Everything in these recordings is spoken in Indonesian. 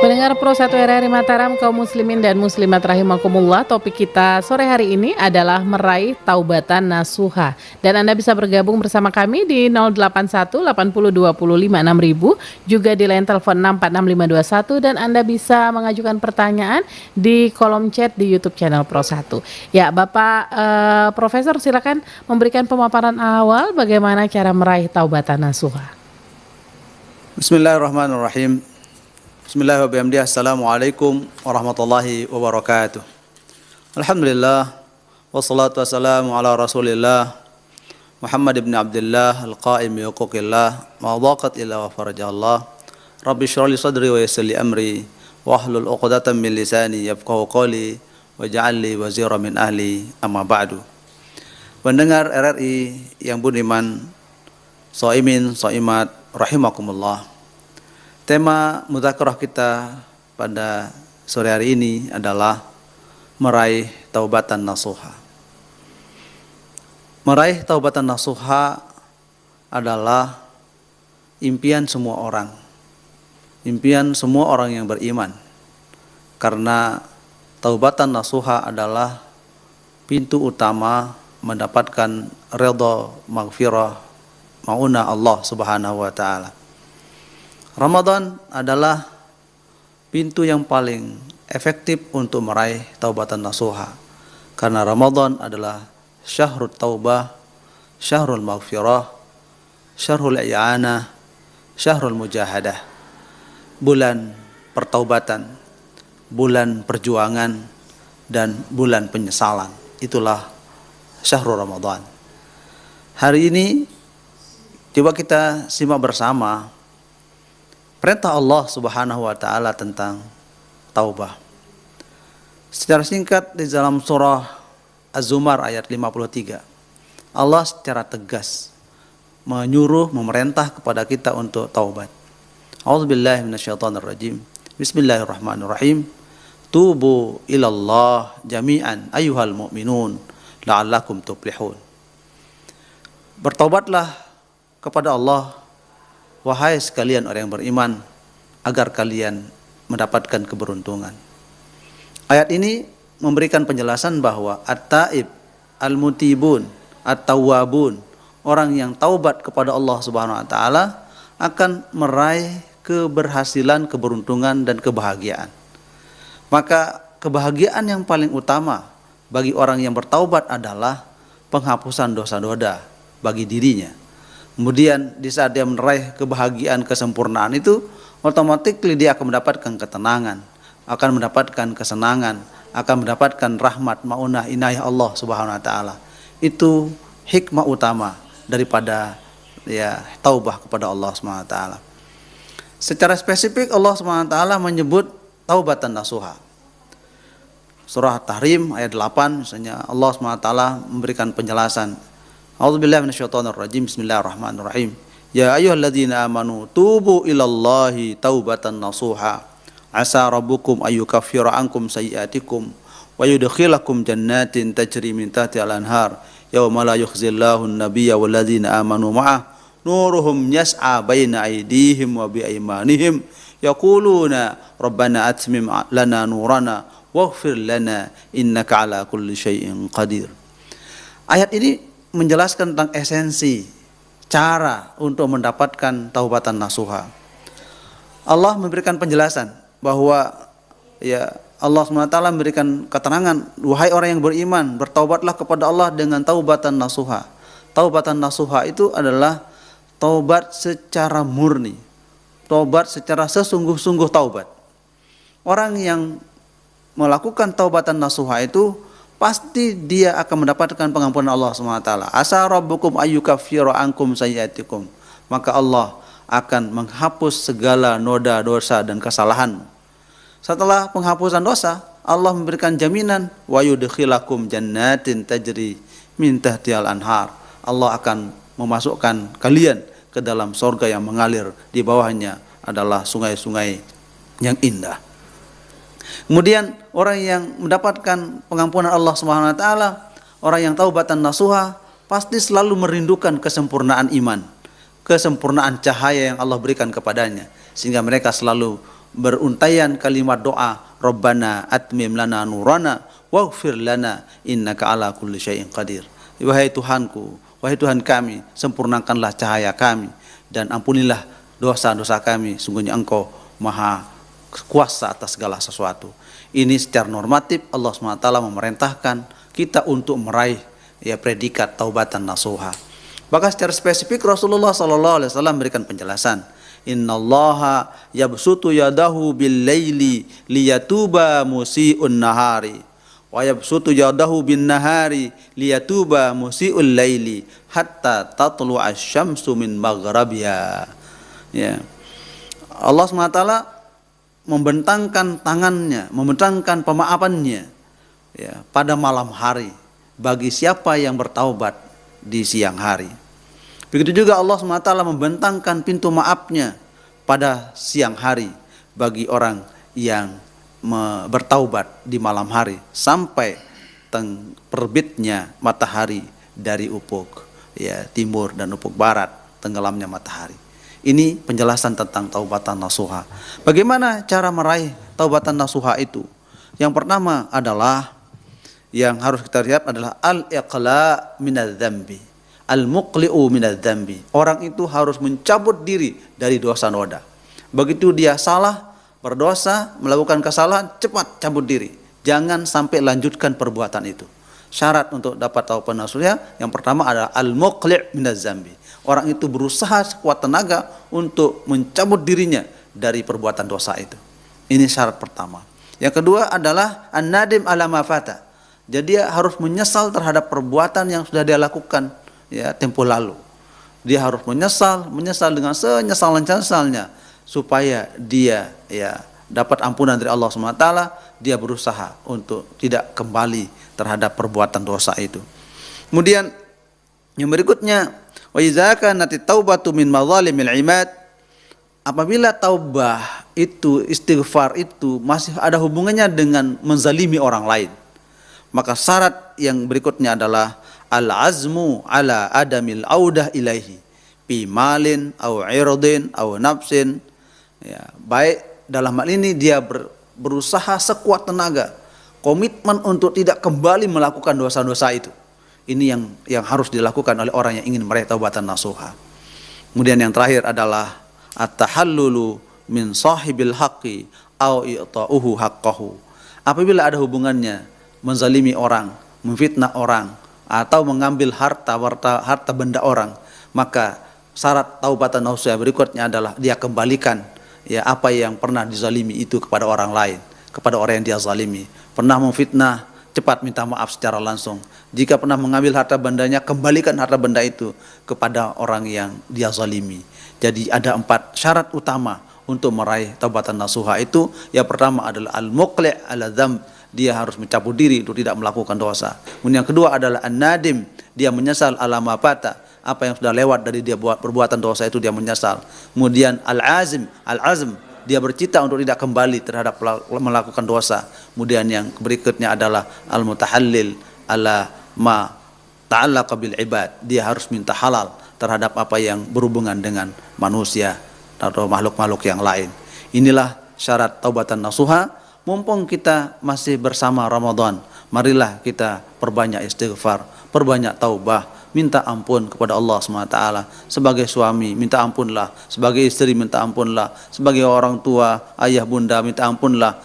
Pendengar Pro 1 RRI Mataram, kaum muslimin dan muslimat rahimakumullah, topik kita sore hari ini adalah meraih taubatan nasuha. Dan Anda bisa bergabung bersama kami di 081 80 20 56.000, juga di line telepon 646521, dan Anda bisa mengajukan pertanyaan di kolom chat di YouTube channel Pro 1. Ya, Bapak Profesor, silakan memberikan pemaparan awal bagaimana cara meraih taubatan nasuha. Bismillahirrahmanirrahim. Bismillahirrahmanirrahim. Assalamualaikum warahmatullahi wabarakatuh. Alhamdulillah, wassalatu wassalamu ala rasulillah Muhammad ibn Abdullah al-qa'im bi huquqillah ma dhaqat illa wa farajallah. Rabbi shrah li sadri wa yassir li amri wahlul 'uqdatam min lisani yafqahu qawli waj'al li wazira min ahli, amma ba'du. Pendengar RRI yang budiman, shaimin shaimat rahimakumullah. Tema mudzakarah kita pada sore hari ini adalah meraih taubatan nasuha. Meraih taubatan nasuha adalah impian semua orang. Impian semua orang yang beriman. Karena taubatan nasuha adalah pintu utama mendapatkan ridha, maghfirah, maunah Allah Subhanahu wa taala. Ramadan adalah pintu yang paling efektif untuk meraih taubatan nasuha. Karena Ramadan adalah syahrul taubah, syahrul maghfirah, syahrul i'anah, syahrul mujahadah. Bulan pertaubatan, bulan perjuangan, dan bulan penyesalan. Itulah syahrul Ramadan. Hari ini coba kita simak bersama perintah Allah Subhanahu wa taala tentang taubah. Secara singkat di dalam surah Az-Zumar ayat 53, Allah secara tegas menyuruh, memerintah kepada kita untuk taubat. A'udzubillahi minasyaitonirrajim. Bismillahirrahmanirrahim. Tubu ilallah jami'an ayyuhal mu'minun la'allakum tuflihun. Bertaubatlah kepada Allah, wahai sekalian orang yang beriman, agar kalian mendapatkan keberuntungan. Ayat ini memberikan penjelasan bahwa at-taib, al-mutibun, at-tawwabun, orang yang taubat kepada Allah Subhanahu wa taala akan meraih keberhasilan, keberuntungan, dan kebahagiaan. Maka kebahagiaan yang paling utama bagi orang yang bertaubat adalah penghapusan dosa-dosa bagi dirinya. Kemudian di saat dia meraih kebahagiaan, kesempurnaan itu, otomatis dia akan mendapatkan ketenangan, akan mendapatkan kesenangan, akan mendapatkan rahmat, maunah, inayah Allah Subhanahu wa taala. Itu hikmah utama daripada taubah kepada Allah Subhanahu wa taala. Secara spesifik Allah Subhanahu wa taala menyebut taubatan nasuha. Surah Tahrim ayat 8 misalnya, Allah Subhanahu wa taala memberikan penjelasan. A'udzubillahi minasyaitonirrajim. Bismillahirrahmanirrahim. Ya ayyuhalladzina amanu tubu ilallahi taubatan nasuha. Asa rabbukum ayyukaffira ankum sayyi'atikum wa yudkhilakum jannatin tajri min tahtiha al-anhar yauma la yukhzillahu an-nabiyya walladzina amanu ma'ah nuruhum yas'a baina aydihim wa bi aymanihim yaquluna rabbana atmim lana nurana waghfir lana innaka ala kulli syai'in qadir. Ayat ini menjelaskan tentang esensi cara untuk mendapatkan taubatan nasuha. Allah memberikan penjelasan bahwa Allah SWT memberikan keterangan, wahai orang yang beriman, bertaubatlah kepada Allah dengan taubatan nasuha. Taubatan nasuha itu adalah taubat secara murni, taubat secara sesungguh-sungguh taubat. Orang yang melakukan taubatan nasuha itu pasti dia akan mendapatkan pengampunan Allah SWT. Asa rabbukum ayyukaffira ankum sayyi'atikum. Maka Allah akan menghapus segala noda dosa dan kesalahanmu. Setelah penghapusan dosa, Allah memberikan jaminan wa yudkhilakum jannatin tajri min tahtihal anhar. Allah akan memasukkan kalian ke dalam surga yang mengalir, di bawahnya adalah sungai-sungai yang indah. Kemudian orang yang mendapatkan pengampunan Allah Subhanahu wa taala, orang yang taubatan nasuha, pasti selalu merindukan kesempurnaan iman. kesempurnaan cahaya yang Allah berikan kepadanya, sehingga mereka selalu beruntaian kalimat doa, Rabbana atmim lana nurana waghfir lana innaka ala kulli syai'in qadir. Wahai Tuhanku, wahai Tuhan kami, sempurnakanlah cahaya kami dan ampunilah dosa-dosa kami, sungguhnya Engkau maha kuasa atas segala sesuatu. Ini secara normatif Allah SWT memerintahkan kita untuk meraih predikat taubatan nasuha. Bahkan secara spesifik Rasulullah SAW memberikan penjelasan, innallaha yabsutu yadahu bil laili liyatuba musii'un nahari wa yabsutu yadahu bin nahari liyatuba musii'ul laili hatta tatlu asy-syamsu min maghrabiha. Ya. Allah SWT membentangkan tangannya, membentangkan pemaafannya pada malam hari bagi siapa yang bertaubat di siang hari. Begitu juga Allah SWT membentangkan pintu maafnya pada siang hari bagi orang yang bertaubat di malam hari sampai terbitnya matahari dari ufuk timur dan ufuk barat, tenggelamnya matahari. Ini penjelasan tentang taubatan nasuha. Bagaimana cara meraih taubatan nasuha itu? Yang pertama adalah yang harus kita lihat adalah al-iqla minadz-dzambi. Al-muqli'u minadz-dzambi. Orang itu harus mencabut diri dari dosa noda. Begitu dia salah, berdosa, melakukan kesalahan, cepat cabut diri. Jangan sampai lanjutkan perbuatan itu. Syarat untuk dapat taubatan nasuha yang pertama adalah al-muqli' minadz-dzambi. Orang itu berusaha sekuat tenaga untuk mencabut dirinya dari perbuatan dosa itu. Ini syarat pertama. Yang kedua adalah an-nadim ala ma fata. Jadi dia harus menyesal terhadap perbuatan yang sudah dia lakukan tempoh lalu. Dia harus menyesal dengan senyesal-nyesalnya supaya dia dapat ampunan dari Allah SWT. Dia berusaha untuk tidak kembali terhadap perbuatan dosa itu. Kemudian yang berikutnya, wa idza kanat taubatu min madzalimil ibad, apabila taubah itu, istighfar itu masih ada hubungannya dengan menzalimi orang lain, maka syarat yang berikutnya adalah al-azmu ala adamil audah ilaihi bi malin au irdin au nafsin. Baik dalam hal ini dia berusaha sekuat tenaga, komitmen untuk tidak kembali melakukan dosa-dosa itu. Ini yang harus dilakukan oleh orang yang ingin meraih taubatan nasuha. Kemudian yang terakhir adalah at-tahallulu min sahibil haqqi au i'ta'uhu haqqahu. Apabila ada hubungannya menzalimi orang, memfitnah orang, atau mengambil harta benda orang, maka syarat taubatan nasuha berikutnya adalah dia kembalikan apa yang pernah dizalimi itu kepada orang lain, kepada orang yang dia zalimi. Pernah memfitnah, cepat minta maaf secara langsung. Jika pernah mengambil harta bendanya, kembalikan harta benda itu kepada orang yang dia zalimi. Jadi ada 4 syarat utama untuk meraih taubatan nasuha itu. Yang pertama adalah al-muqli' ala dzamb, dia harus mencabut diri untuk tidak melakukan dosa. Kemudian yang kedua adalah an-nadim, dia menyesal ala ma fata, apa yang sudah lewat dari dia buat perbuatan dosa itu dia menyesal. Kemudian al-azm, dia bercita untuk tidak kembali terhadap melakukan dosa. Kemudian yang berikutnya adalah al-mutahallil ala ma ta'allaqa bil ibad, dia harus minta halal terhadap apa yang berhubungan dengan manusia atau makhluk-makhluk yang lain. Inilah syarat taubatan nasuha. Mumpung kita masih bersama Ramadan, marilah kita perbanyak istighfar, perbanyak taubah, minta ampun kepada Allah SWT. Sebagai suami minta ampunlah, sebagai istri minta ampunlah, sebagai orang tua, ayah bunda minta ampunlah,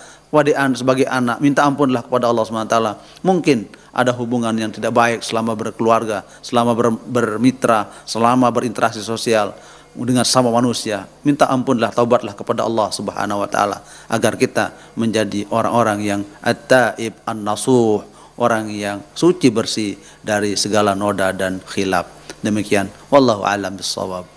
sebagai anak minta ampunlah kepada Allah SWT. Mungkin ada hubungan yang tidak baik selama berkeluarga, selama bermitra, selama berinteraksi sosial dengan sama manusia, minta ampunlah, taubatlah kepada Allah Subhanahu wa taala agar kita menjadi orang-orang yang at-taib an-nasuh, orang yang suci bersih dari segala noda dan khilaf. Demikian wallahu a'lam bissawab.